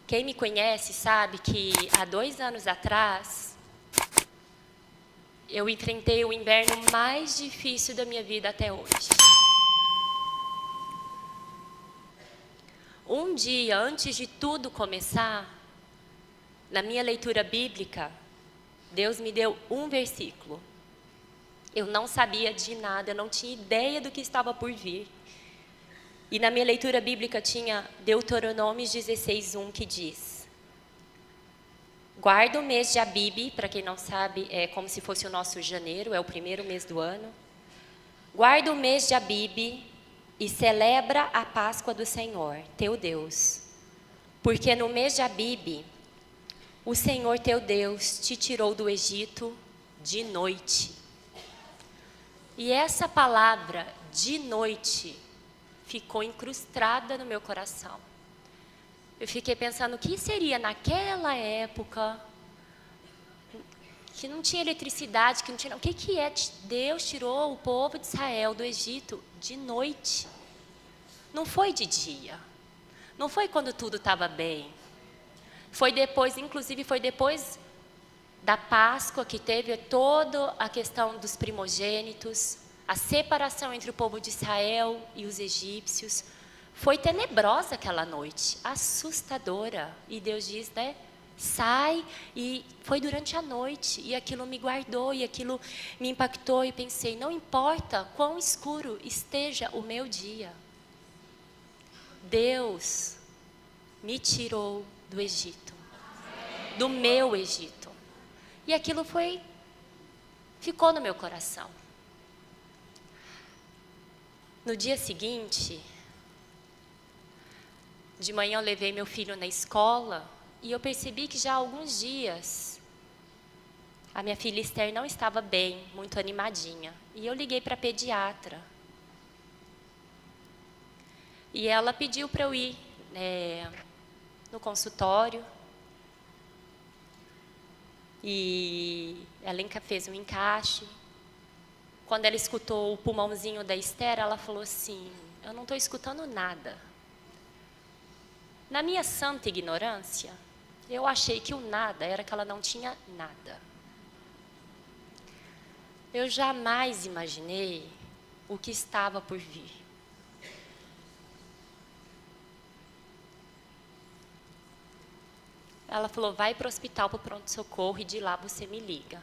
Quem me conhece sabe que há 2 anos atrás, eu enfrentei o inverno mais difícil da minha vida até hoje. Um dia antes de tudo começar, na minha leitura bíblica, Deus me deu um versículo. Eu não sabia de nada, eu não tinha ideia do que estava por vir. E na minha leitura bíblica tinha Deuteronômio 16:1, que diz: guarda o mês de Abibe, para quem não sabe, é como se fosse o nosso janeiro, é o primeiro mês do ano. Guarda o mês de Abibe e celebra a Páscoa do Senhor, teu Deus. Porque no mês de Abibe, o Senhor teu Deus te tirou do Egito de noite. E essa palavra, de noite, ficou incrustada no meu coração. Eu fiquei pensando, o que seria naquela época, que não tinha eletricidade, que não tinha... O que é Deus tirou o povo de Israel do Egito de noite? Não foi de dia. Não foi quando tudo estava bem. Foi depois, inclusive foi depois da Páscoa, que teve toda a questão dos primogênitos, a separação entre o povo de Israel e os egípcios. Foi tenebrosa aquela noite, assustadora. E Deus diz, né? Sai. E foi durante a noite. E aquilo me guardou, e aquilo me impactou. E pensei, não importa quão escuro esteja o meu dia, Deus me tirou do Egito, do meu Egito. E aquilo ficou no meu coração. No dia seguinte, de manhã eu levei meu filho na escola e eu percebi que já há alguns dias a minha filha Esther não estava bem, muito animadinha. E eu liguei para a pediatra. E ela pediu para eu ir no consultório. E ela fez um encaixe. Quando ela escutou o pulmãozinho da Esther, ela falou assim, eu não estou escutando nada. Na minha santa ignorância, eu achei que o nada era que ela não tinha nada. Eu jamais imaginei o que estava por vir. Ela falou, vai para o hospital, para o pronto-socorro, e de lá você me liga.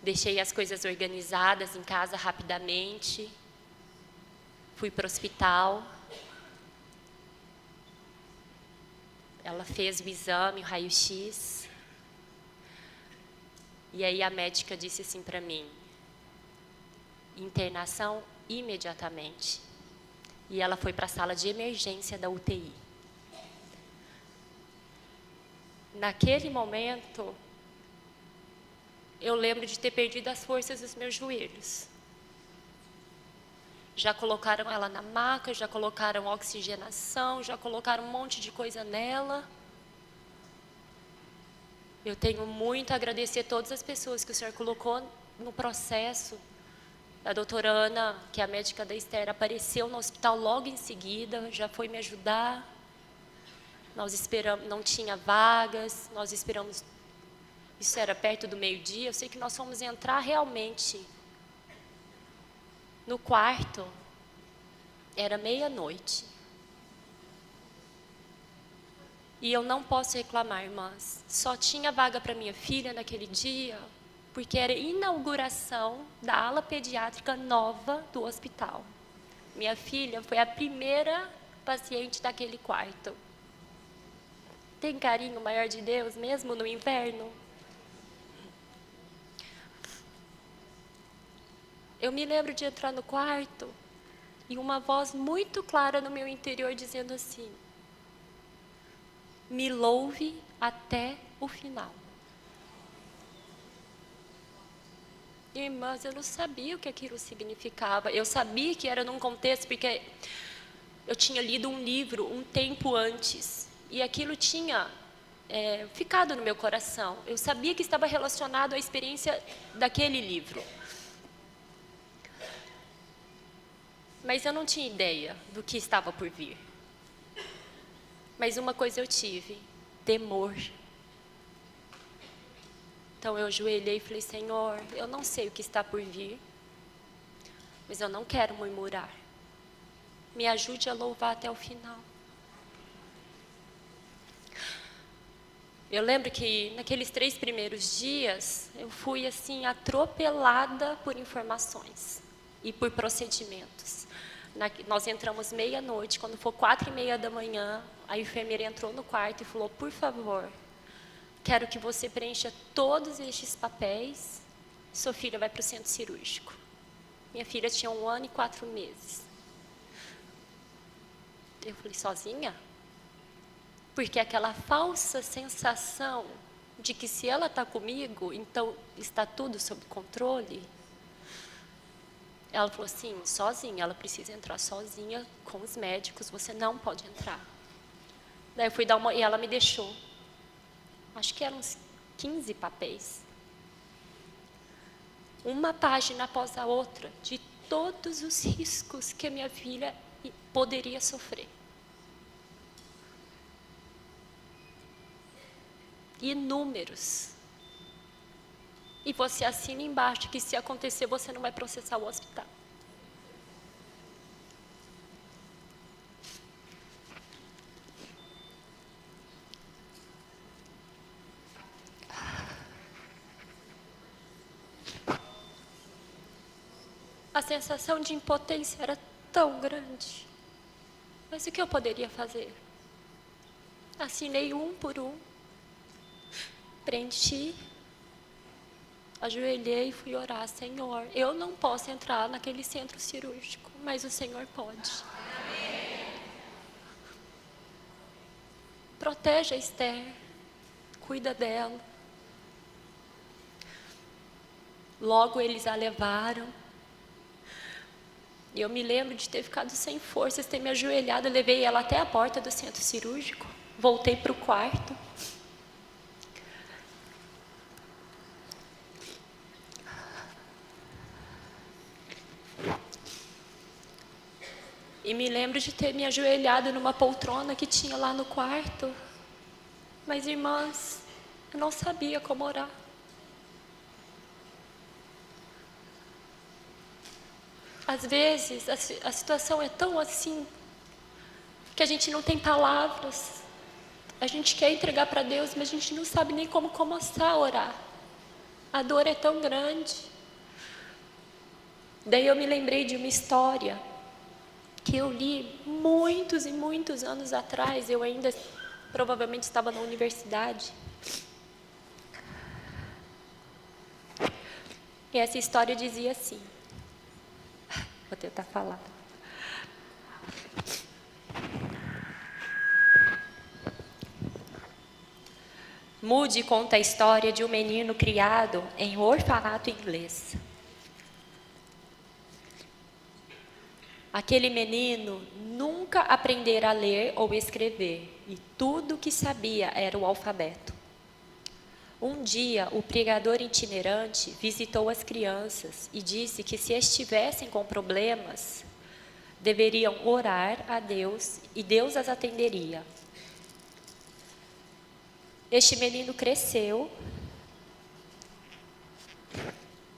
Deixei as coisas organizadas em casa rapidamente. Fui para o hospital. Ela fez o exame, o raio-x. E aí a médica disse assim para mim, internação imediatamente. E ela foi para a sala de emergência da UTI. Naquele momento, eu lembro de ter perdido as forças dos meus joelhos. Já colocaram ela na maca, já colocaram oxigenação, já colocaram um monte de coisa nela. Eu tenho muito a agradecer a todas as pessoas que o Senhor colocou no processo. A doutora Ana, que é a médica da Esther, apareceu no hospital logo em seguida, já foi me ajudar. Nós esperamos, não tinha vagas, nós esperamos, isso era perto do meio-dia, eu sei que nós fomos entrar realmente no quarto, era meia-noite. E eu não posso reclamar, irmãs, só tinha vaga para minha filha naquele dia, porque era inauguração da ala pediátrica nova do hospital. Minha filha foi a primeira paciente daquele quarto. Tem carinho maior de Deus, mesmo no inverno? Eu me lembro de entrar no quarto e uma voz muito clara no meu interior dizendo assim, me louve até o final. Irmãs, eu não sabia o que aquilo significava. Eu sabia que era num contexto, porque eu tinha lido um livro um tempo antes. E aquilo tinha ficado no meu coração. Eu sabia que estava relacionado à experiência daquele livro. Mas eu não tinha ideia do que estava por vir. Mas uma coisa eu tive: temor. Então eu ajoelhei e falei: Senhor, eu não sei o que está por vir, mas eu não quero murmurar. Me ajude a louvar até o final. Eu lembro que naqueles 3 primeiros dias, eu fui assim atropelada por informações e por procedimentos. Nós entramos meia-noite, quando for 4:30 da manhã, a enfermeira entrou no quarto e falou: por favor, quero que você preencha todos estes papéis, sua filha vai para o centro cirúrgico. Minha filha tinha 1 ano e 4 meses. Eu falei: sozinha? Porque aquela falsa sensação de que se ela está comigo, então está tudo sob controle. Ela falou assim: sozinha, ela precisa entrar sozinha com os médicos, você não pode entrar. Daí eu fui dar uma, e ela me deixou. Acho que eram uns 15 papéis. Uma página após a outra, de todos os riscos que a minha filha poderia sofrer. Inúmeros. E você assina embaixo que se acontecer você não vai processar o hospital. A sensação de impotência era tão grande. Mas o que eu poderia fazer? Assinei um por um. Preenchi. Ajoelhei e fui orar: Senhor, eu não posso entrar naquele centro cirúrgico, mas o Senhor pode. Amém. Protege a Esther, cuida dela. Logo eles a levaram. E eu me lembro de ter ficado sem forças, ter me ajoelhado, eu levei ela até a porta do centro cirúrgico, voltei para o quarto. E me lembro de ter me ajoelhado numa poltrona que tinha lá no quarto. Mas, irmãs, eu não sabia como orar. Às vezes, a situação é tão assim, que a gente não tem palavras. A gente quer entregar para Deus, mas a gente não sabe nem como começar a orar. A dor é tão grande. Daí eu me lembrei de uma história que eu li muitos e muitos anos atrás. Eu ainda provavelmente estava na universidade. E essa história dizia assim. Vou tentar falar. Moody conta a história de um menino criado em um orfanato inglês. Aquele menino nunca aprendera a ler ou escrever, e tudo o que sabia era o alfabeto. Um dia, o pregador itinerante visitou as crianças e disse que se estivessem com problemas, deveriam orar a Deus e Deus as atenderia. Este menino cresceu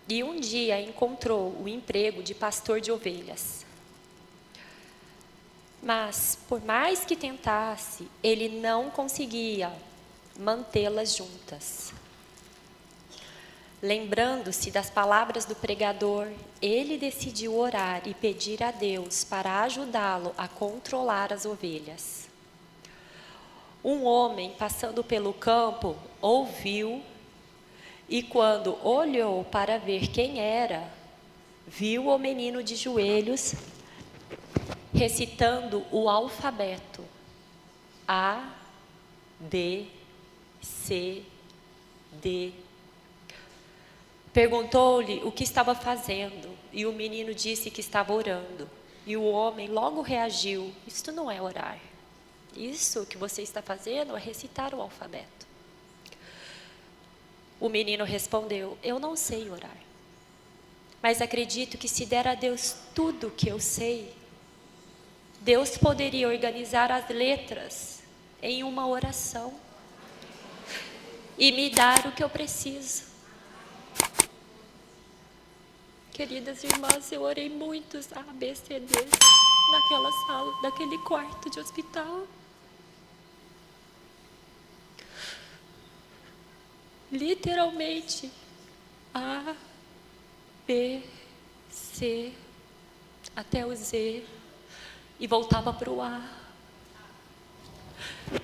e um dia encontrou o emprego de pastor de ovelhas. Mas, por mais que tentasse, ele não conseguia mantê-las juntas. Lembrando-se das palavras do pregador, ele decidiu orar e pedir a Deus para ajudá-lo a controlar as ovelhas. Um homem passando pelo campo ouviu e, quando olhou para ver quem era, viu o menino de joelhos recitando o alfabeto: A, B, C, D. Perguntou-lhe o que estava fazendo e o menino disse que estava orando. E o homem logo reagiu: isto não é orar. Isso que você está fazendo é recitar o alfabeto. O menino respondeu: eu não sei orar. Mas acredito que se der a Deus tudo o que eu sei, Deus poderia organizar as letras em uma oração e me dar o que eu preciso. Queridas irmãs, eu orei muitos ABCDs naquela sala, naquele quarto de hospital. Literalmente, A, B, C, até o Z, e voltava para o A.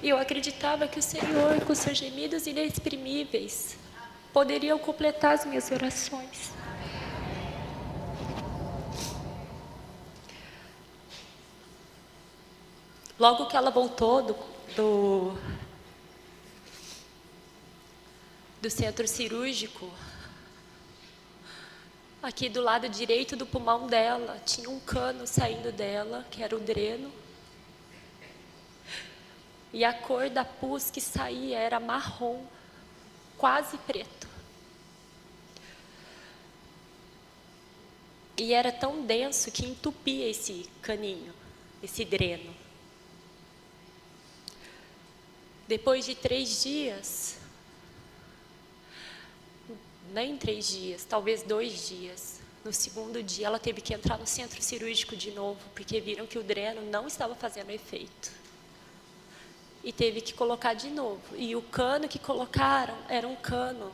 E eu acreditava que o Senhor, com seus gemidos inexprimíveis, poderiam completar as minhas orações. Logo que ela voltou do centro cirúrgico, aqui do lado direito do pulmão dela, tinha um cano saindo dela, que era o dreno. E a cor da pus que saía era marrom, quase preto. E era tão denso que entupia esse caninho, esse dreno. Depois de 3 dias, nem 3 dias, talvez 2 dias, no segundo dia ela teve que entrar no centro cirúrgico de novo, porque viram que o dreno não estava fazendo efeito. E teve que colocar de novo. E o cano que colocaram era um cano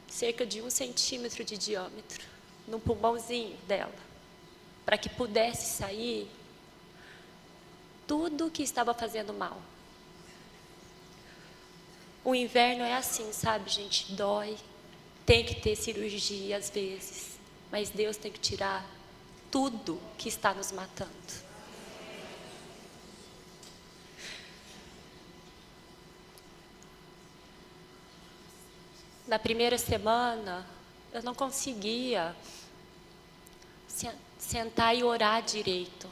cerca de 1 centímetro de diâmetro, no pulmãozinho dela, para que pudesse sair tudo que estava fazendo mal. O inverno é assim, sabe, gente? Dói, tem que ter cirurgia às vezes, mas Deus tem que tirar tudo que está nos matando. Na primeira semana, eu não conseguia sentar e orar direito.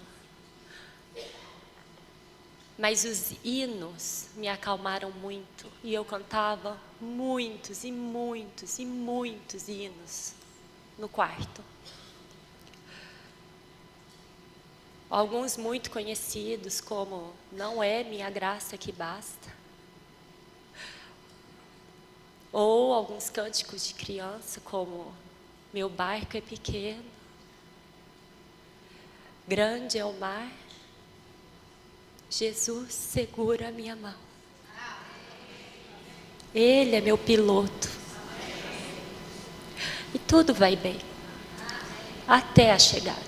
Mas os hinos me acalmaram muito. E eu cantava muitos e muitos e muitos hinos no quarto. Alguns muito conhecidos, como Não é minha graça que basta. Ou alguns cânticos de criança, como Meu barco é pequeno, grande é o mar, Jesus segura a minha mão. Ele é meu piloto. E tudo vai bem, até a chegada.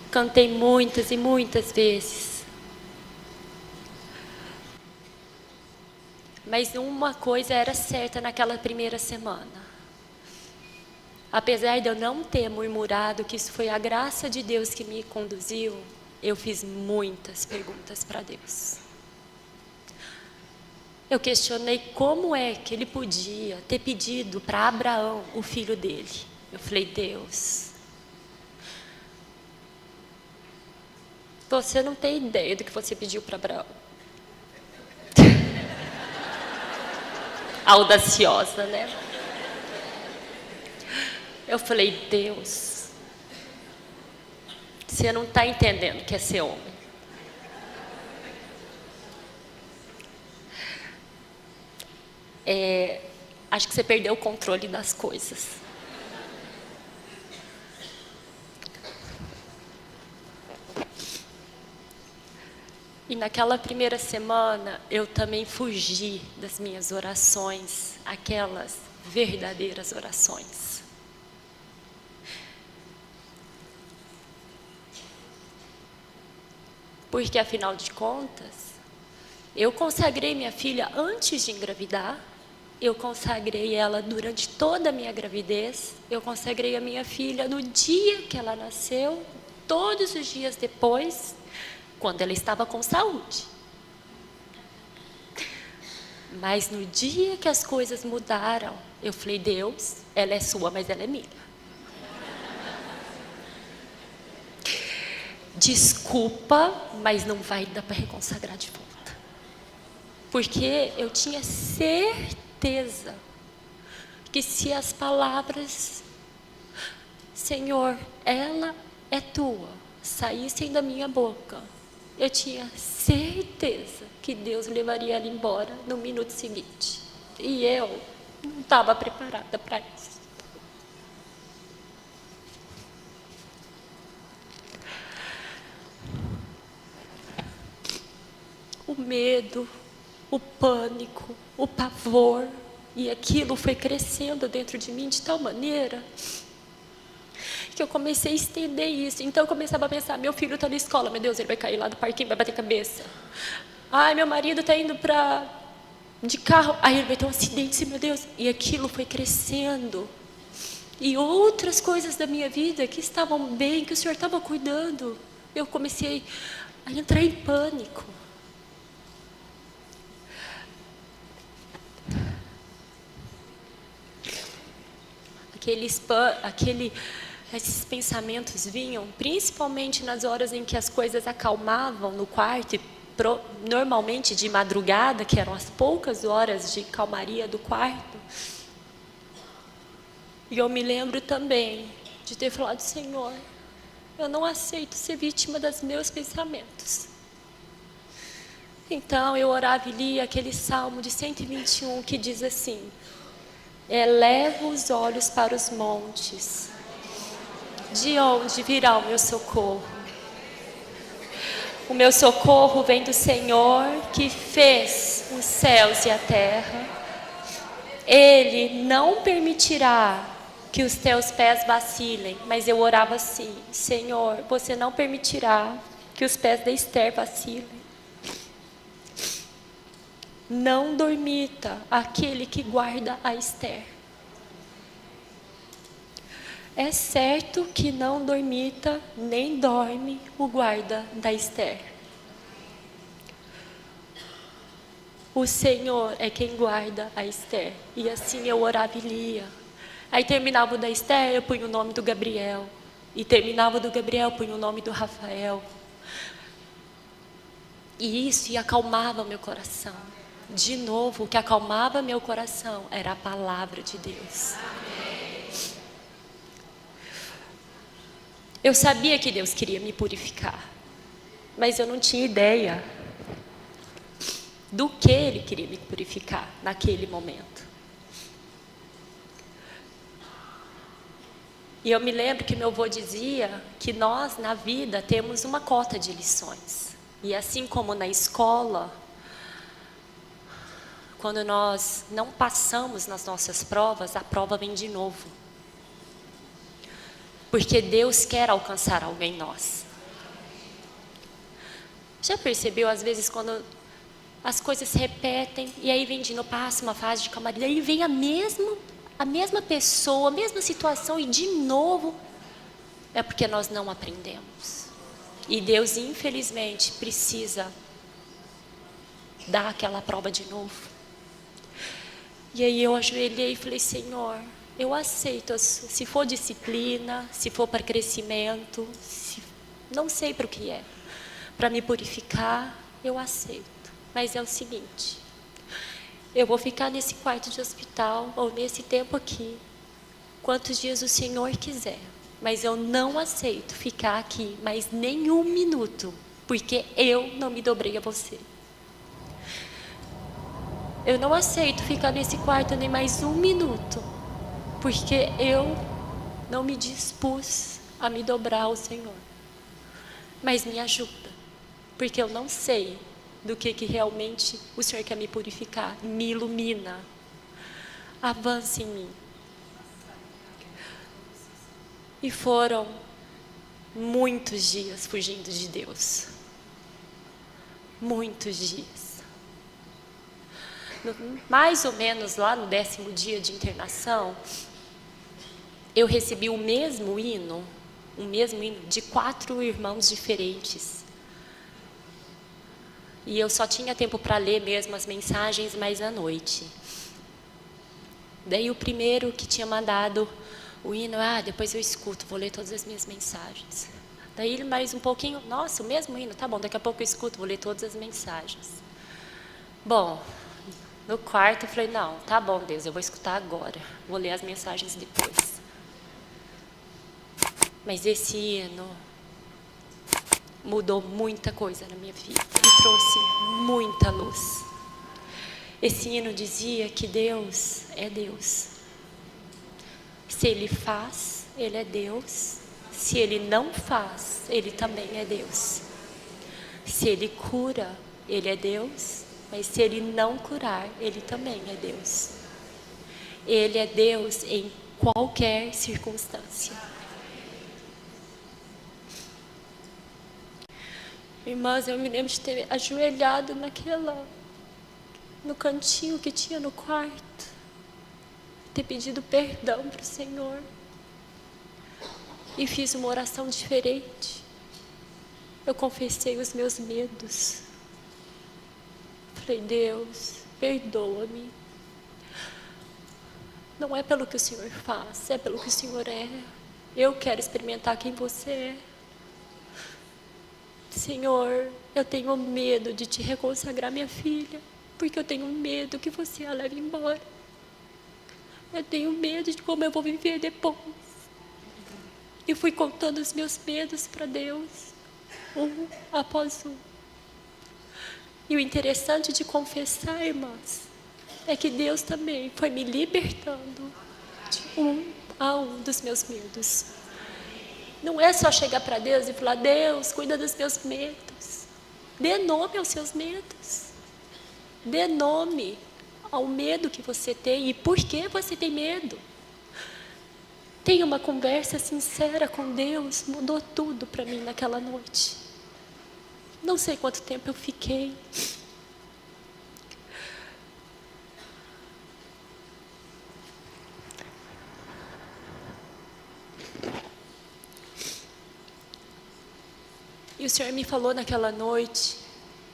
Cantei muitas e muitas vezes. Mas uma coisa era certa naquela primeira semana. Apesar de eu não ter murmurado que isso foi a graça de Deus que me conduziu, eu fiz muitas perguntas para Deus. Eu questionei como é que ele podia ter pedido para Abraão, o filho dele. Eu falei, Deus, você não tem ideia do que você pediu para Abraão. Audaciosa, né? Eu falei, Deus, você não está entendendo o que é ser homem. Acho que você perdeu o controle das coisas. E naquela primeira semana, eu também fugi das minhas orações, aquelas verdadeiras orações. Porque, afinal de contas, eu consagrei minha filha antes de engravidar, eu consagrei ela durante toda a minha gravidez, eu consagrei a minha filha no dia que ela nasceu, todos os dias depois, quando ela estava com saúde. Mas no dia que as coisas mudaram, eu falei, Deus, ela é sua, mas ela é minha. Desculpa, mas não vai dar para reconsagrar de volta. Porque eu tinha certeza que se as palavras, Senhor, ela é tua, saíssem da minha boca, eu tinha certeza que Deus levaria ela embora no minuto seguinte. E eu não estava preparada para isso. O medo, o pânico, o pavor, e aquilo foi crescendo dentro de mim de tal maneira que eu comecei a estender isso. Então eu começava a pensar, meu filho está na escola, meu Deus, ele vai cair lá do parquinho, vai bater cabeça. Ai, meu marido está indo de carro, aí ele vai ter um acidente, meu Deus. E aquilo foi crescendo. E outras coisas da minha vida que estavam bem, que o Senhor estava cuidando, eu comecei a entrar em pânico. Esses pensamentos vinham principalmente nas horas em que as coisas acalmavam no quarto, normalmente de madrugada, que eram as poucas horas de calmaria do quarto. E eu me lembro também de ter falado, Senhor, eu não aceito ser vítima dos meus pensamentos. Então eu orava e lia aquele Salmo de 121 que diz assim: eleva os olhos para os montes, de onde virá o meu socorro? O meu socorro vem do Senhor que fez os céus e a terra. Ele não permitirá que os teus pés vacilem. Mas eu orava assim, Senhor, você não permitirá que os pés da Esther vacilem. Não dormita aquele que guarda a Esther. É certo que não dormita, nem dorme o guarda da Esther. O Senhor é quem guarda a Esther. E assim eu orava e lia. Aí terminava o da Esther, eu punha o nome do Gabriel. E terminava o do Gabriel, eu punha o nome do Rafael. E isso acalmava meu coração. De novo, o que acalmava meu coração era a palavra de Deus. Eu sabia que Deus queria me purificar, mas eu não tinha ideia do que Ele queria me purificar naquele momento. E eu me lembro que meu avô dizia que nós, na vida, temos uma cota de lições. E assim como na escola, quando nós não passamos nas nossas provas, a prova vem de novo. Porque Deus quer alcançar algo em nós. Já percebeu, às vezes, quando as coisas se repetem, e aí vem de novo, passa uma fase de calmaria, e vem a mesma pessoa, a mesma situação, e de novo, é porque nós não aprendemos. E Deus, infelizmente, precisa dar aquela prova de novo. E aí eu ajoelhei e falei, Senhor, eu aceito, se for disciplina, se for para crescimento, não sei para o que é, para me purificar, eu aceito. Mas é o seguinte, eu vou ficar nesse quarto de hospital, ou nesse tempo aqui, quantos dias o Senhor quiser, mas eu não aceito ficar aqui mais nenhum minuto, porque eu não me dobrei a você. Eu não aceito ficar nesse quarto nem mais um minuto, porque eu não me dispus a me dobrar ao Senhor. Mas me ajuda, porque eu não sei do que realmente o Senhor quer me purificar. Me ilumina. Avance em mim. E foram muitos dias fugindo de Deus. Muitos dias. Mais ou menos lá no 10º dia de internação, eu recebi o mesmo hino de 4 irmãos diferentes. E eu só tinha tempo para ler mesmo as mensagens mais à noite. Daí o primeiro que tinha mandado o hino, depois eu escuto, vou ler todas as minhas mensagens. Daí mais um pouquinho, nossa, o mesmo hino, tá bom, daqui a pouco eu escuto, vou ler todas as mensagens. Bom, No quarto eu falei, não, tá bom, Deus, eu vou escutar agora. Vou ler as mensagens depois. Mas esse hino mudou muita coisa na minha vida e trouxe muita luz. Esse hino dizia que Deus é Deus. Se Ele faz, Ele é Deus. Se Ele não faz, Ele também é Deus. Se Ele cura, Ele é Deus. Mas se Ele não curar, Ele também é Deus. Ele é Deus em qualquer circunstância. Irmãs, eu me lembro de ter ajoelhado no cantinho que tinha no quarto, ter pedido perdão para o Senhor, e fiz uma oração diferente. Eu confessei os meus medos. Falei, Deus, perdoa-me. Não é pelo que o Senhor faz, é pelo que o Senhor é. Eu quero experimentar quem você é. Senhor, eu tenho medo de te reconsagrar minha filha, porque eu tenho medo que você a leve embora. Eu tenho medo de como eu vou viver depois. E fui contando os meus medos para Deus, um após um. E o interessante de confessar, irmãs, é que Deus também foi me libertando de um a um dos meus medos. Não é só chegar para Deus e falar, Deus, cuida dos meus medos. Dê nome aos seus medos. Dê nome ao medo que você tem e por que você tem medo. Tenha uma conversa sincera com Deus, mudou tudo para mim naquela noite. Não sei quanto tempo eu fiquei. E o Senhor me falou naquela noite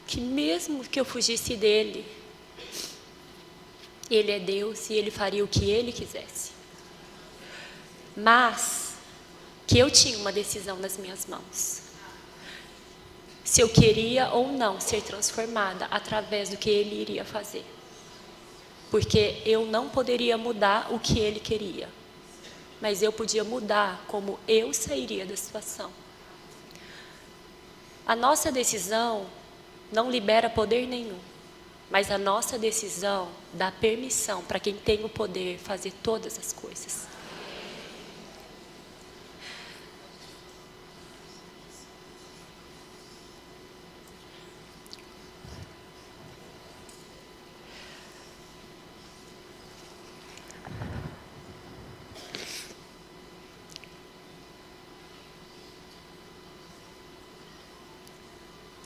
que mesmo que eu fugisse dele, Ele é Deus e Ele faria o que Ele quisesse. Mas que eu tinha uma decisão nas minhas mãos. Se eu queria ou não ser transformada através do que Ele iria fazer. Porque eu não poderia mudar o que Ele queria. Mas eu podia mudar como eu sairia da situação. A nossa decisão não libera poder nenhum, mas a nossa decisão dá permissão para quem tem o poder fazer todas as coisas.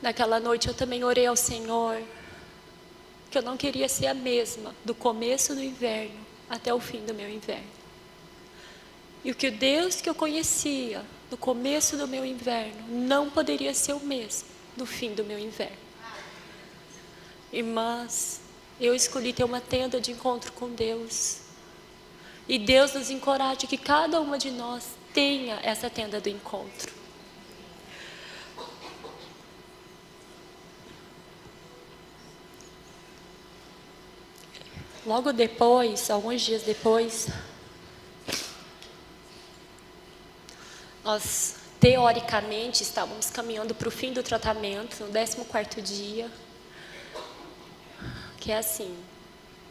Naquela noite eu também orei ao Senhor, que eu não queria ser a mesma do começo do inverno até o fim do meu inverno. E o que o Deus que eu conhecia no começo do meu inverno não poderia ser o mesmo no fim do meu inverno. Irmãs, eu escolhi ter uma tenda de encontro com Deus. E Deus nos encoraja que cada uma de nós tenha essa tenda do encontro. Logo depois, alguns dias depois, nós teoricamente estávamos caminhando para o fim do tratamento, no 14º dia, que é assim,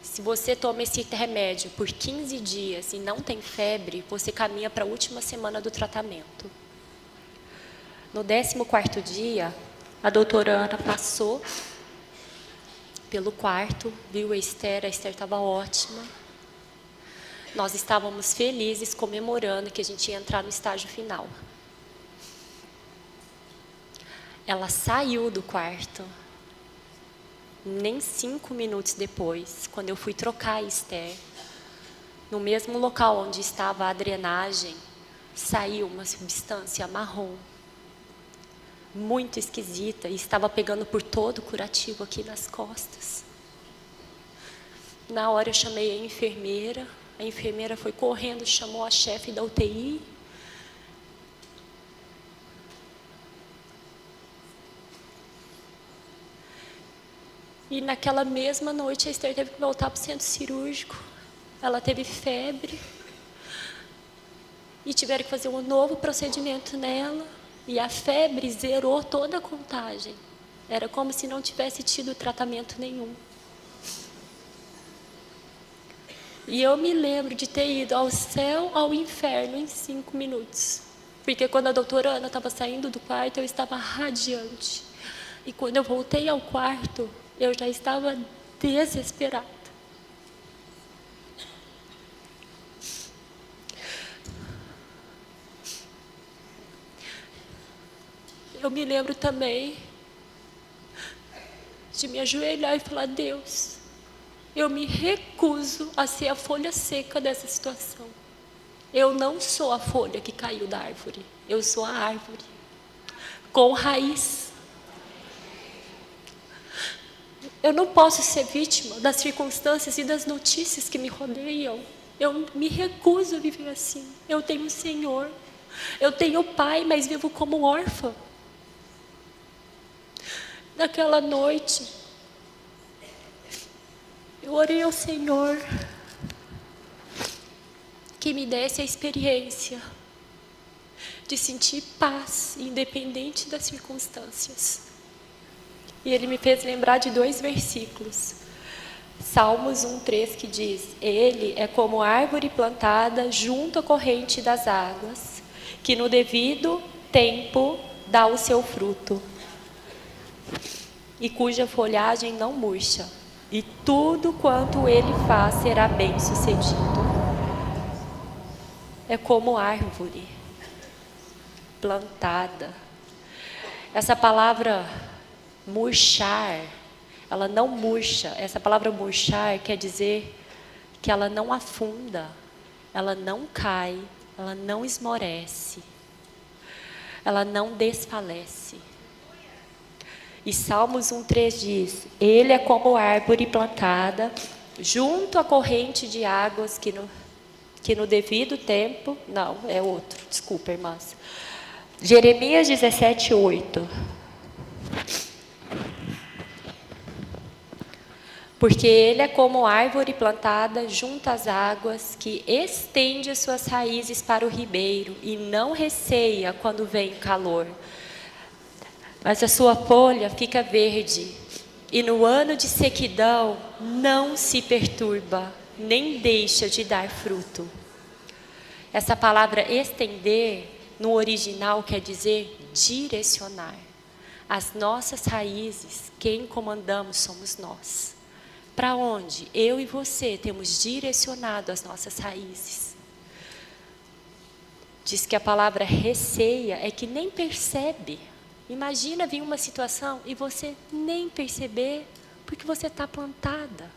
se você toma esse remédio por 15 dias e não tem febre, você caminha para a última semana do tratamento. No 14º dia, a doutora Ana passou pelo quarto, viu a Esther estava ótima. Nós estávamos felizes, comemorando que a gente ia entrar no estágio final. Ela saiu do quarto, nem 5 minutos depois, quando eu fui trocar a Esther, no mesmo local onde estava a drenagem, saiu uma substância marrom, muito esquisita, e estava pegando por todo o curativo aqui nas costas. Na hora eu chamei a enfermeira foi correndo, chamou a chefe da UTI. E naquela mesma noite a Esther teve que voltar para o centro cirúrgico. Ela teve febre. E tiveram que fazer um novo procedimento nela. E a febre zerou toda a contagem. Era como se não tivesse tido tratamento nenhum. E eu me lembro de ter ido ao céu, ao inferno em 5 minutos. Porque quando a doutora Ana estava saindo do quarto, eu estava radiante. E quando eu voltei ao quarto, eu já estava desesperada. Eu me lembro também de me ajoelhar e falar: Deus, eu me recuso a ser a folha seca dessa situação. Eu não sou a folha que caiu da árvore. Eu sou a árvore com raiz. Eu não posso ser vítima das circunstâncias e das notícias que me rodeiam. Eu me recuso a viver assim. Eu tenho um Senhor. Eu tenho pai, mas vivo como órfã. Naquela noite, eu orei ao Senhor que me desse a experiência de sentir paz, independente das circunstâncias. E Ele me fez lembrar de 2 versículos. Salmos 1:3, que diz: Ele é como árvore plantada junto à corrente das águas, que no devido tempo dá o seu fruto, e cuja folhagem não murcha, e tudo quanto ele faz será bem sucedido. É como árvore plantada. Essa palavra murchar, ela não murcha. Essa palavra murchar quer dizer que ela não afunda, ela não cai, ela não esmorece, ela não desfalece. E Salmos 1:3 diz: Ele é como árvore plantada junto à corrente de águas que no devido tempo... Não, é outro, desculpa, irmãs. Jeremias 17:8. Porque ele é como árvore plantada junto às águas, que estende as suas raízes para o ribeiro e não receia quando vem o calor. Mas a sua folha fica verde, e no ano de sequidão não se perturba, nem deixa de dar fruto. Essa palavra estender, no original, quer dizer direcionar. As nossas raízes, quem comandamos somos nós. Para onde eu e você temos direcionado as nossas raízes? Diz que a palavra receia é que nem percebe. Imagina vir uma situação e você nem perceber, porque você está plantada.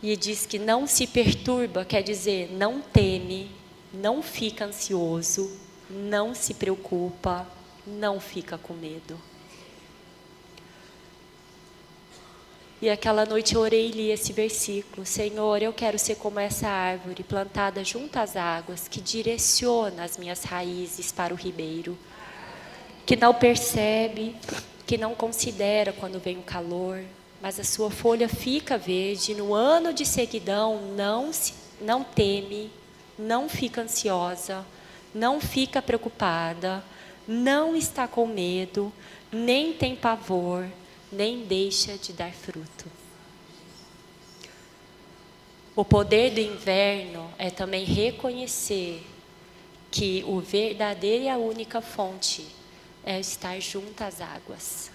E diz que não se perturba, quer dizer, não teme, não fica ansioso, não se preocupa, não fica com medo. E aquela noite eu orei e li esse versículo: Senhor, eu quero ser como essa árvore plantada junto às águas, que direciona as minhas raízes para o ribeiro, que não percebe, que não considera quando vem o calor, mas a sua folha fica verde, no ano de sequidão não teme, não fica ansiosa, não fica preocupada, não está com medo, nem tem pavor, nem deixa de dar fruto. O poder do inverno é também reconhecer que o verdadeiro e a única fonte é estar junto às águas.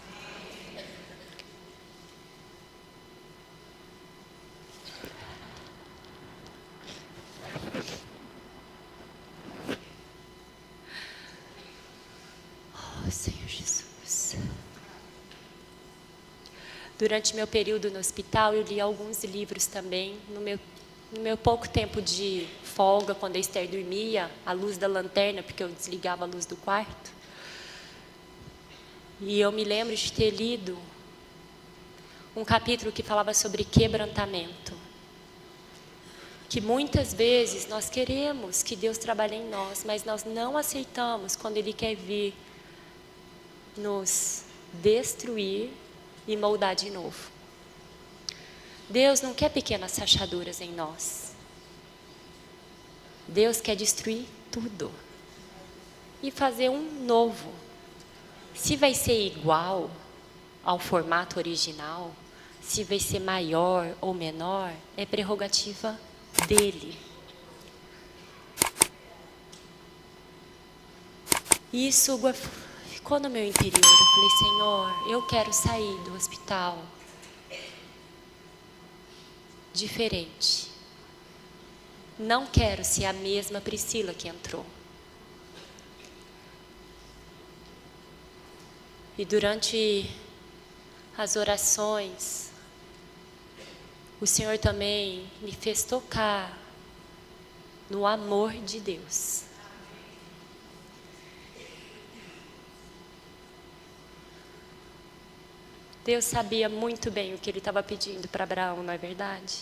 Oh, Senhor Jesus. Durante meu período no hospital, eu li alguns livros também. No meu pouco tempo de folga, quando a Esther dormia, à luz da lanterna, porque eu desligava a luz do quarto. E eu me lembro de ter lido um capítulo que falava sobre quebrantamento. Que muitas vezes nós queremos que Deus trabalhe em nós, mas nós não aceitamos quando Ele quer vir nos destruir e moldar de novo. Deus não quer pequenas rachaduras em nós. Deus quer destruir tudo e fazer um novo. Se vai ser igual ao formato original, se vai ser maior ou menor, é prerrogativa dele. Isso ficou no meu interior. Eu falei, Senhor, eu quero sair do hospital diferente. Não quero ser a mesma Priscila que entrou. E durante as orações, o Senhor também me fez tocar no amor de Deus. Deus sabia muito bem o que Ele estava pedindo para Abraão, não é verdade?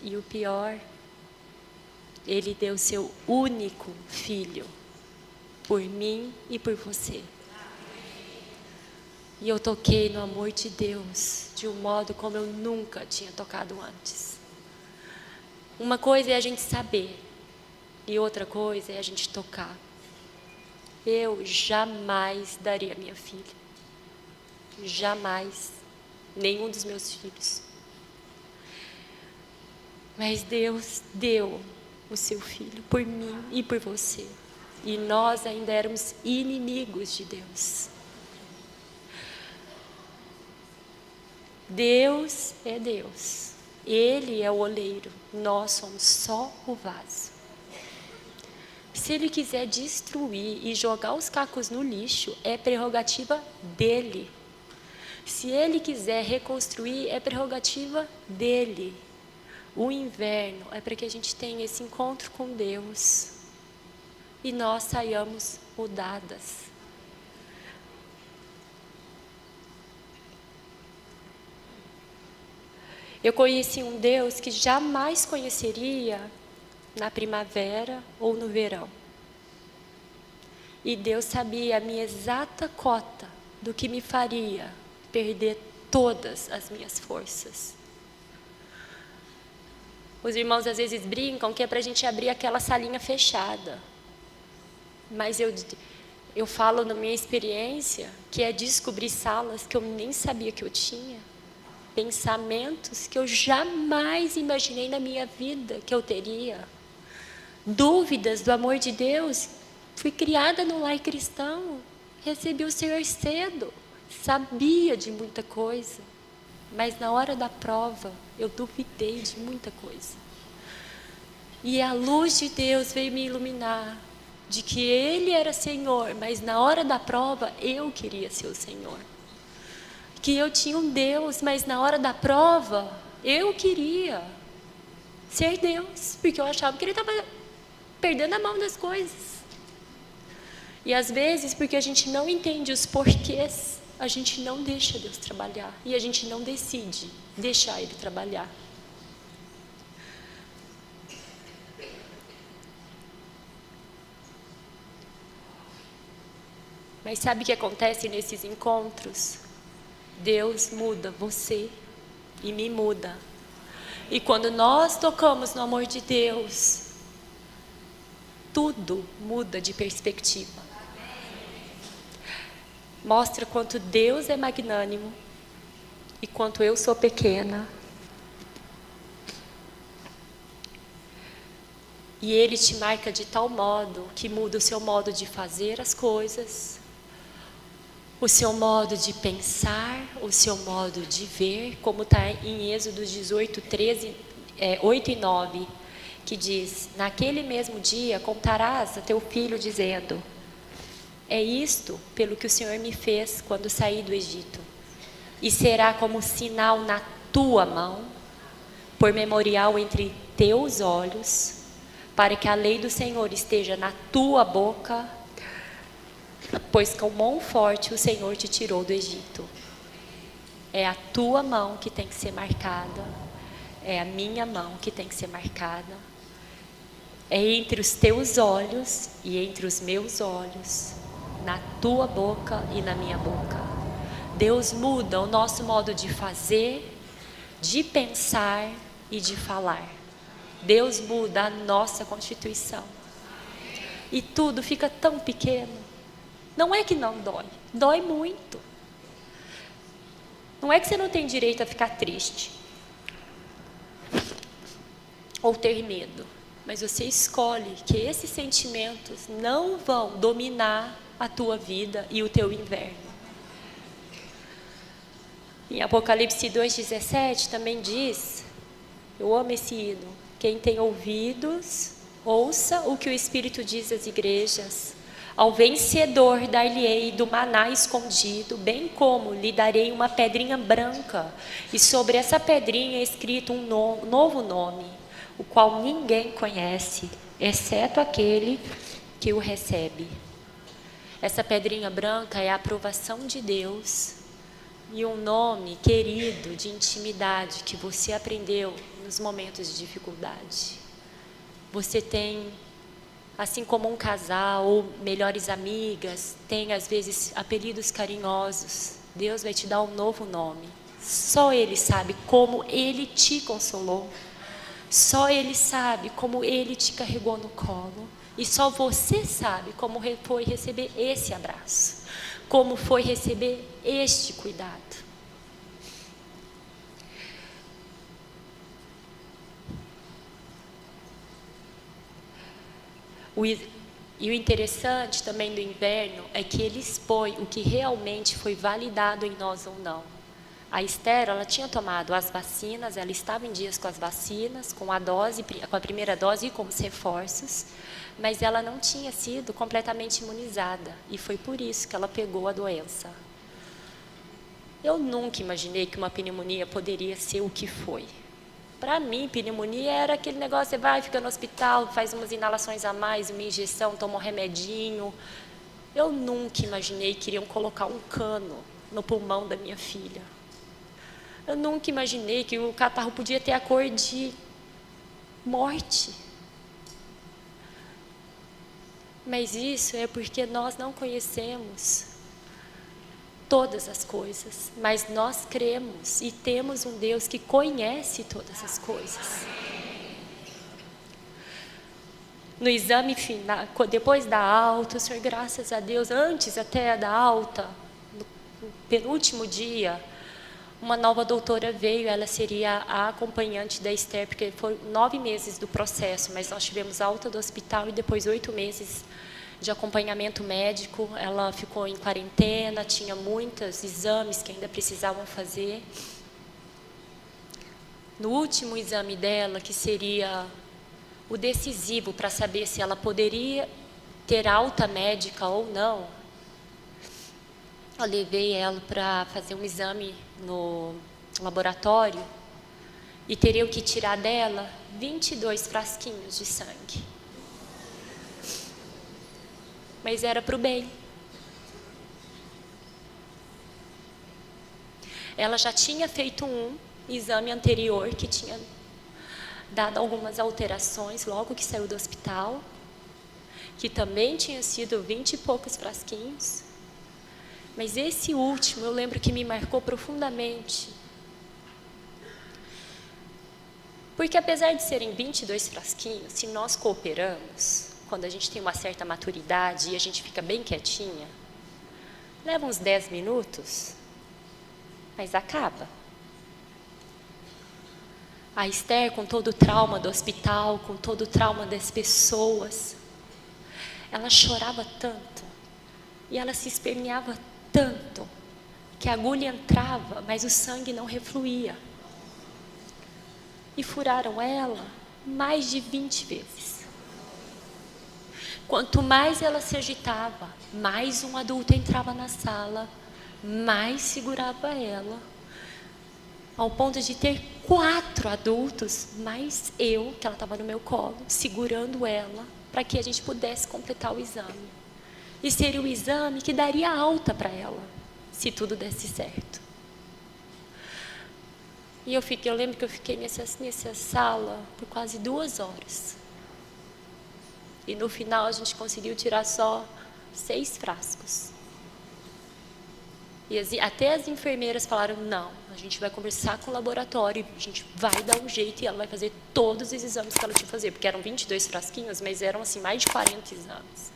E o pior, Ele deu seu único filho por mim e por você. E eu toquei no amor de Deus de um modo como eu nunca tinha tocado antes. Uma coisa é a gente saber e outra coisa é a gente tocar. Eu jamais daria minha filha. Jamais. Nenhum dos meus filhos. Mas Deus deu o seu filho por mim e por você. E nós ainda éramos inimigos de Deus. Deus é Deus. Ele é o oleiro. Nós somos só o vaso. Se Ele quiser destruir e jogar os cacos no lixo, é prerrogativa dele. Se Ele quiser reconstruir, é prerrogativa dele. O inverno é para que a gente tenha esse encontro com Deus e nós saiamos mudadas. Eu conheci um Deus que jamais conheceria na primavera ou no verão. E Deus sabia a minha exata cota do que me faria perder todas as minhas forças. Os irmãos às vezes brincam que é para a gente abrir aquela salinha fechada. Mas eu falo na minha experiência que é descobrir salas que eu nem sabia que eu tinha. Pensamentos que eu jamais imaginei na minha vida que eu teria. Dúvidas do amor de Deus. Fui criada no lar cristão. Recebi o Senhor cedo. Sabia de muita coisa. Mas na hora da prova, eu duvidei de muita coisa. E a luz de Deus veio me iluminar. De que Ele era Senhor. Mas na hora da prova, eu queria ser o Senhor. Que eu tinha um Deus, mas na hora da prova, eu queria ser Deus, porque eu achava que Ele estava perdendo a mão das coisas. E às vezes, porque a gente não entende os porquês, a gente não deixa Deus trabalhar, e a gente não decide deixar Ele trabalhar. Mas sabe o que acontece nesses encontros? Deus muda você e me muda. E quando nós tocamos no amor de Deus, tudo muda de perspectiva. Mostra quanto Deus é magnânimo e quanto eu sou pequena. E Ele te marca de tal modo que muda o seu modo de fazer as coisas, o seu modo de pensar, o seu modo de ver, como está em Êxodo 18, 8 e 9, que diz: naquele mesmo dia contarás a teu filho dizendo: é isto pelo que o Senhor me fez quando saí do Egito, e será como sinal na tua mão, por memorial entre teus olhos, para que a lei do Senhor esteja na tua boca, pois com mão forte o Senhor te tirou do Egito. É a tua mão que tem que ser marcada, é a minha mão que tem que ser marcada, é entre os teus olhos e entre os meus olhos, na tua boca e na minha boca. Deus muda o nosso modo de fazer, de pensar e de falar. Deus muda a nossa constituição. E tudo fica tão pequeno. Não é que não dói, dói muito. Não é que você não tem direito a ficar triste ou ter medo, mas você escolhe que esses sentimentos não vão dominar a tua vida e o teu inverno. Em Apocalipse 2,17 também diz, eu amo esse hino, quem tem ouvidos, ouça o que o Espírito diz às igrejas. Ao vencedor dar-lhe-ei do maná escondido, bem como lhe darei uma pedrinha branca, e sobre essa pedrinha é escrito um novo nome, o qual ninguém conhece, exceto aquele que o recebe. Essa pedrinha branca é a aprovação de Deus e um nome querido de intimidade que você aprendeu nos momentos de dificuldade. Você tem, assim como um casal ou melhores amigas, tem às vezes apelidos carinhosos. Deus vai te dar um novo nome. Só Ele sabe como Ele te consolou. Só Ele sabe como Ele te carregou no colo. E só você sabe como foi receber esse abraço. Como foi receber este cuidado. E o interessante também do inverno é que ele expõe o que realmente foi validado em nós ou não. A Esther, ela tinha tomado as vacinas, ela estava em dias com as vacinas, com a primeira dose e com os reforços, mas ela não tinha sido completamente imunizada, e foi por isso que ela pegou a doença. Eu nunca imaginei que uma pneumonia poderia ser o que foi. Para mim, pneumonia era aquele negócio, você vai, fica no hospital, faz umas inalações a mais, uma injeção, toma um remedinho. Eu nunca imaginei que iriam colocar um cano no pulmão da minha filha. Eu nunca imaginei que o catarro podia ter a cor de morte. Mas isso é porque nós não conhecemos todas as coisas, mas nós cremos e temos um Deus que conhece todas as coisas. No exame final, depois da alta, Senhor, graças a Deus, antes até da alta, no penúltimo dia, uma nova doutora veio, ela seria a acompanhante da Esther, porque foram 9 meses do processo, mas nós tivemos alta do hospital e depois 8 meses de acompanhamento médico. Ela ficou em quarentena, tinha muitos exames que ainda precisavam fazer. No último exame dela, que seria o decisivo para saber se ela poderia ter alta médica ou não, eu levei ela para fazer um exame no laboratório e teriam que tirar dela 22 frasquinhos de sangue. Mas era para o bem. Ela já tinha feito um exame anterior que tinha dado algumas alterações logo que saiu do hospital, que também tinha sido 20 e poucos frasquinhos. Mas esse último eu lembro que me marcou profundamente. Porque apesar de serem 22 frasquinhos, se nós cooperamos, quando a gente tem uma certa maturidade e a gente fica bem quietinha, leva uns 10 minutos, mas acaba. A Esther, com todo o trauma do hospital, com todo o trauma das pessoas, ela chorava tanto e ela se esperneava tanto que a agulha entrava, mas o sangue não refluía. E furaram ela mais de 20 vezes. Quanto mais ela se agitava, mais um adulto entrava na sala, mais segurava ela, ao ponto de ter 4 adultos, mais eu, que ela estava no meu colo, segurando ela, para que a gente pudesse completar o exame. E seria o exame que daria alta para ela, se tudo desse certo. E eu lembro que eu fiquei nessa sala por quase 2 horas. E no final a gente conseguiu tirar só 6 frascos. E até as enfermeiras falaram, não, a gente vai conversar com o laboratório, a gente vai dar um jeito e ela vai fazer todos os exames que ela tinha que fazer, porque eram 22 frasquinhos, mas eram assim, mais de 40 exames.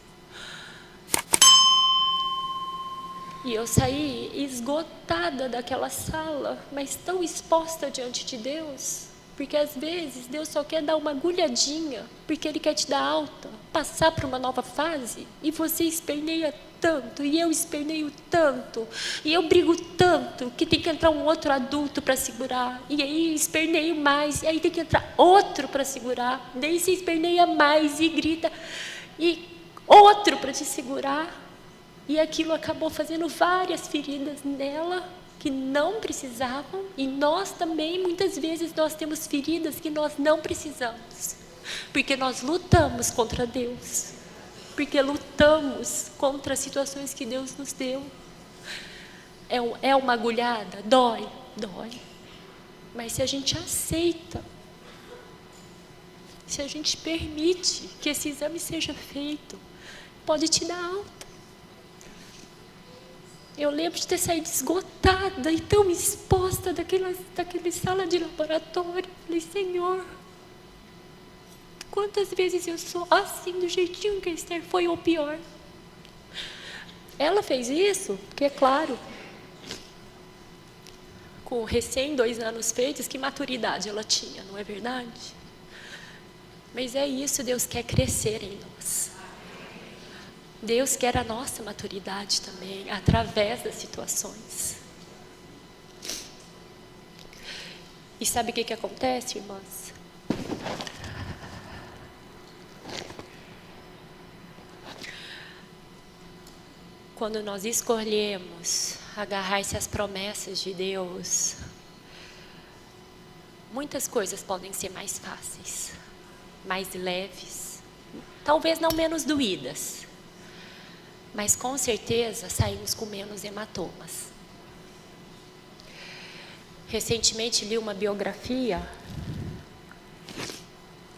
E eu saí esgotada daquela sala, mas tão exposta diante de Deus, porque às vezes Deus só quer dar uma agulhadinha, porque Ele quer te dar alta, passar para uma nova fase, e você esperneia tanto, e eu esperneio tanto, e eu brigo tanto, que tem que entrar um outro adulto para segurar, e aí esperneio mais, e aí tem que entrar outro para segurar, daí você esperneia mais e grita, e outro para te segurar, e aquilo acabou fazendo várias feridas nela, que não precisavam, e nós também, muitas vezes, nós temos feridas que nós não precisamos, porque nós lutamos contra Deus, porque lutamos contra as situações que Deus nos deu. É uma agulhada? Dói, dói. Mas se a gente aceita, se a gente permite que esse exame seja feito, pode te dar alta. Eu lembro de ter saído esgotada e tão exposta daquele sala de laboratório. Falei, Senhor, quantas vezes eu sou assim, do jeitinho que a Esther foi, ou pior. Ela fez isso, porque é claro, com recém 2 anos feitos, que maturidade ela tinha, não é verdade? Mas é isso, Deus quer crescer em nós. Deus quer a nossa maturidade também, através das situações. E sabe o que acontece, irmãs? Quando nós escolhemos agarrar-se às promessas de Deus, muitas coisas podem ser mais fáceis, mais leves, talvez não menos doídas, mas com certeza saímos com menos hematomas. Recentemente li uma biografia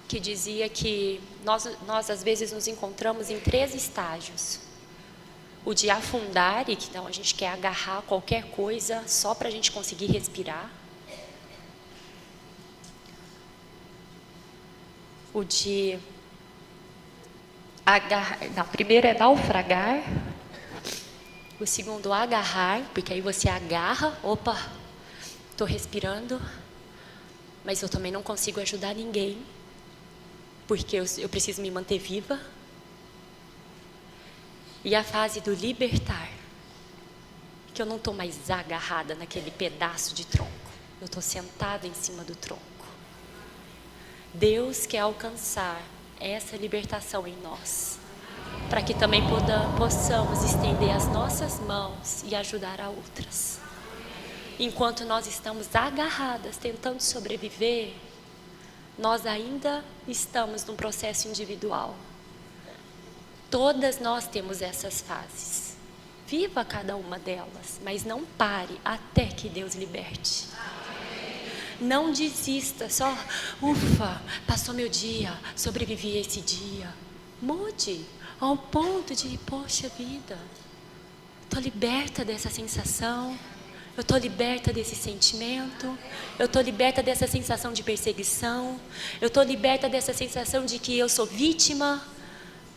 que dizia que nós às vezes nos encontramos em 3 estágios. O de afundar, e que então a gente quer agarrar qualquer coisa só para a gente conseguir respirar. O de agarrar, não, primeiro é naufragar. O segundo, agarrar, porque aí você agarra, opa, estou respirando, mas eu também não consigo ajudar ninguém, porque eu preciso me manter viva. E a fase do libertar, que eu não estou mais agarrada naquele pedaço de tronco, eu estou sentada em cima do tronco. Deus quer alcançar essa libertação em nós, para que também possamos estender as nossas mãos e ajudar a outras. Enquanto nós estamos agarradas, tentando sobreviver, nós ainda estamos num processo individual. Todas nós temos essas fases. Viva cada uma delas, mas não pare até que Deus liberte. Não desista, só, ufa, passou meu dia, sobrevivi a esse dia. Mude ao ponto de, poxa vida, estou liberta dessa sensação, eu estou liberta desse sentimento, eu estou liberta dessa sensação de perseguição, eu estou liberta dessa sensação de que eu sou vítima.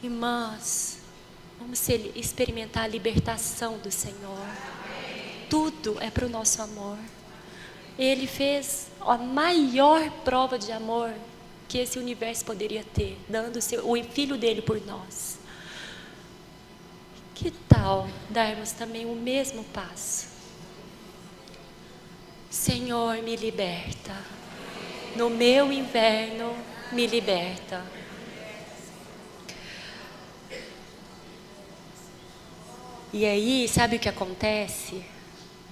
Irmãs, vamos experimentar a libertação do Senhor. Tudo é para o nosso amor. Ele fez a maior prova de amor que esse universo poderia ter, dando o Filho dele por nós. Que tal darmos também o mesmo passo? Senhor, me liberta. No meu inverno, me liberta. E aí, sabe o que acontece?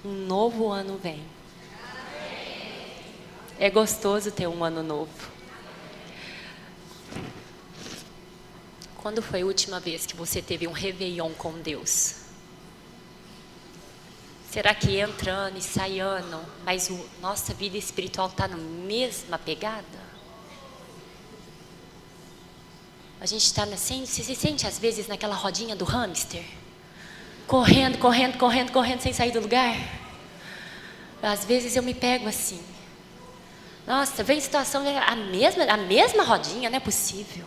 Um novo ano vem. É gostoso ter um ano novo. Quando foi a última vez que você teve um réveillon com Deus? Será que entra ano e sai ano, mas nossa vida espiritual está na mesma pegada? A gente está assim, você se sente às vezes naquela rodinha do hamster? Correndo, correndo, correndo, correndo, sem sair do lugar? Às vezes eu me pego assim. Nossa, vem situação, a mesma rodinha, não é possível.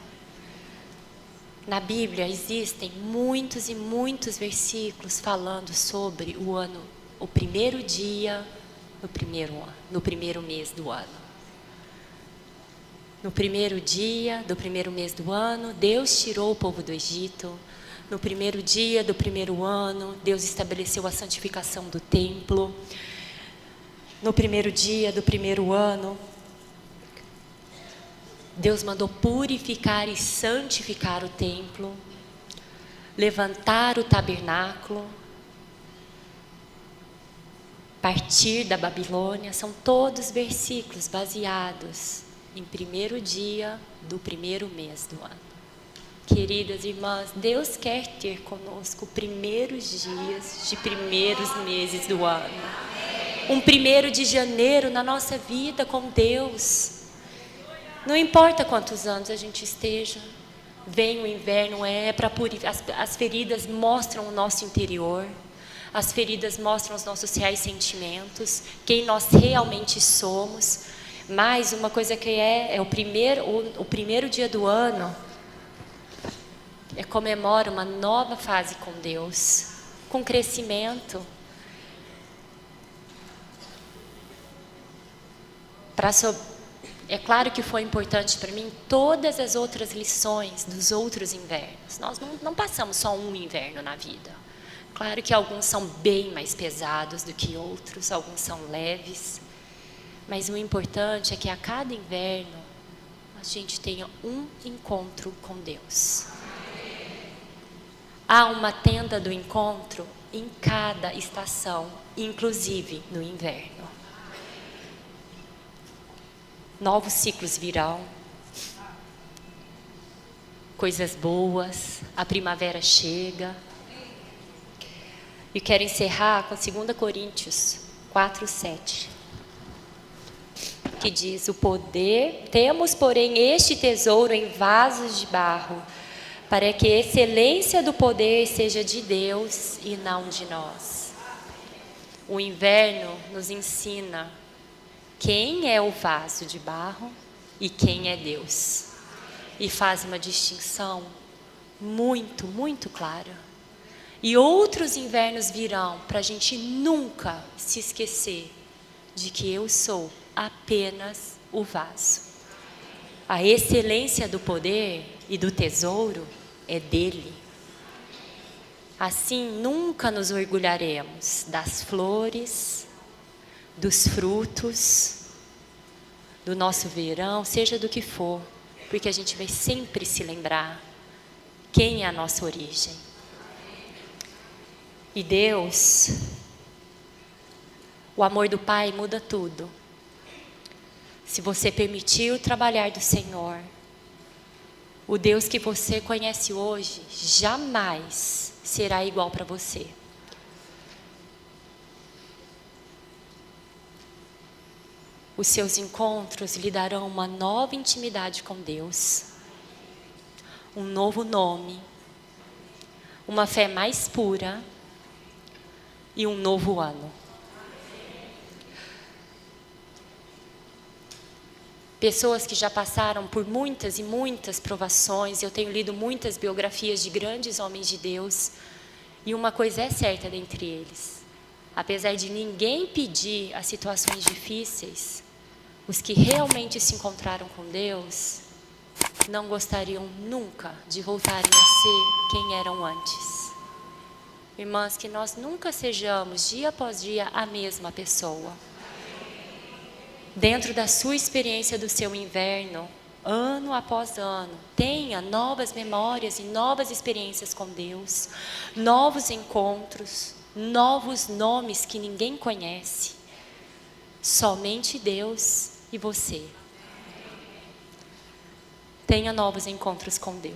Na Bíblia existem muitos e muitos versículos falando sobre o ano, o primeiro dia, no primeiro mês do ano. No primeiro dia do primeiro mês do ano, Deus tirou o povo do Egito. No primeiro dia do primeiro ano, Deus estabeleceu a santificação do templo. No primeiro dia do primeiro ano, Deus mandou purificar e santificar o templo, levantar o tabernáculo, partir da Babilônia. São todos versículos baseados em primeiro dia do primeiro mês do ano. Queridas irmãs, Deus quer ter conosco primeiros dias de primeiros meses do ano. Um 1º de janeiro na nossa vida com Deus. Não importa quantos anos a gente esteja, vem o inverno, é para purificar. As feridas mostram o nosso interior, as feridas mostram os nossos reais sentimentos, quem nós realmente somos. Mas uma coisa que é o primeiro dia do ano, comemora uma nova fase com Deus, com crescimento. É claro que foi importante para mim todas as outras lições dos outros invernos. Nós não passamos só um inverno na vida. Claro que alguns são bem mais pesados do que outros, alguns são leves. Mas o importante é que a cada inverno a gente tenha um encontro com Deus. Há uma tenda do encontro em cada estação, inclusive no inverno. Novos ciclos virão, coisas boas, a primavera chega. E quero encerrar com 2 Coríntios 4:7, que diz: o poder, temos porém este tesouro em vasos de barro, para que a excelência do poder seja de Deus e não de nós. O inverno nos ensina quem é o vaso de barro e quem é Deus. E faz uma distinção muito, muito clara. E outros invernos virão para a gente nunca se esquecer de que eu sou apenas o vaso. A excelência do poder e do tesouro é dele. Assim, nunca nos orgulharemos das flores, dos frutos, do nosso verão, seja do que for, porque a gente vai sempre se lembrar quem é a nossa origem. E Deus, o amor do Pai muda tudo. Se você permitir o trabalhar do Senhor, o Deus que você conhece hoje jamais será igual para você. Os seus encontros lhe darão uma nova intimidade com Deus, um novo nome, uma fé mais pura e um novo ano. Pessoas que já passaram por muitas e muitas provações, eu tenho lido muitas biografias de grandes homens de Deus, e uma coisa é certa dentre eles: apesar de ninguém pedir as situações difíceis, os que realmente se encontraram com Deus não gostariam nunca de voltarem a ser quem eram antes. Irmãs, que nós nunca sejamos dia após dia a mesma pessoa. Dentro da sua experiência do seu inverno, ano após ano, tenha novas memórias e novas experiências com Deus, novos encontros, novos nomes que ninguém conhece. Somente Deus e você. Tenha novos encontros com Deus.